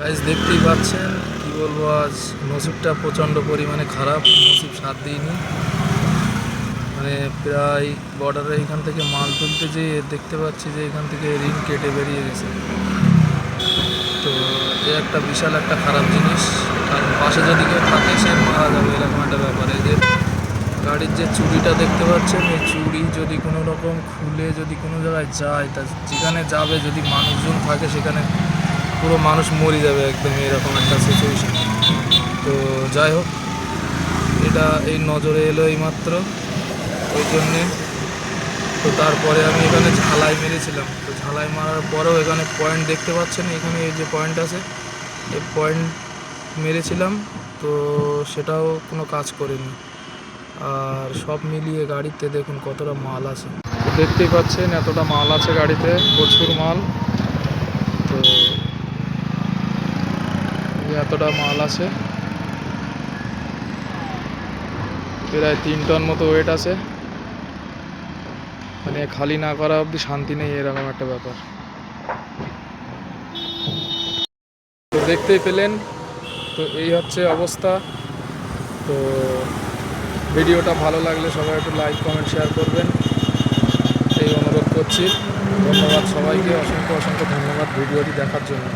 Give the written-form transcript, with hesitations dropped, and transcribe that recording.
Guys দেখতেই পাচ্ছেন, কি বলবো, আজ নসিবটা প্রচণ্ড পরিমাণে খারাপ। নসিব সাথ দিইনি, মানে প্রায় বর্ডারে এখান থেকে মাল তুলতে যেয়ে দেখতে পাচ্ছি যে এখান থেকে রিং কেটে বেরিয়ে গেছে। তো এ একটা বিশাল একটা খারাপ জিনিস, কারণ পাশে যদি কেউ থাকে সে মারা যাবে, এরকম একটা ব্যাপার। এই যে গাড়ির যে চুড়িটা দেখতে পাচ্ছেন, এই চুড়ি যদি কোনো রকম খুলে যদি কোনো জায়গায় যায়, তা যেখানে যাবে যদি মানুষজন থাকে সেখানে পুরো মানুষ মরে যাবে একদম, এরকম একটা সিচুয়েশান। তো যাই হোক, এটা এই নজরে এলো এইমাত্র, ওই জন্যে। তো তারপরে আমি এখানে ঝালাই মেরেছিলাম। তো ঝালাই মারার পরেও এখানে পয়েন্ট দেখতে পাচ্ছেন, এখানে এই যে পয়েন্ট আছে, এই পয়েন্ট মেরেছিলাম, তো সেটাও কোনো কাজ করেনি। আর সব মিলিয়ে গাড়িতে দেখুন কতটা মাল আছে। তো দেখতেই পাচ্ছেন এতটা মাল আছে গাড়িতে, প্রচুর মাল। তো এতটা মাল আছে, প্রায় 3 টন মতো ওয়েট আছে। মানে খালি না করা অবধি শান্তি নেই, এরকম একটা ব্যাপার। তো দেখতেই পেলেন, তো এই হচ্ছে অবস্থা। তো ভিডিওটা ভালো লাগলে সবাই একটু লাইক কমেন্ট শেয়ার করবেন, এই অনুরোধ করছি। ধন্যবাদ সবাইকে, অসংখ্য অসংখ্য ধন্যবাদ ভিডিওটি দেখার জন্য।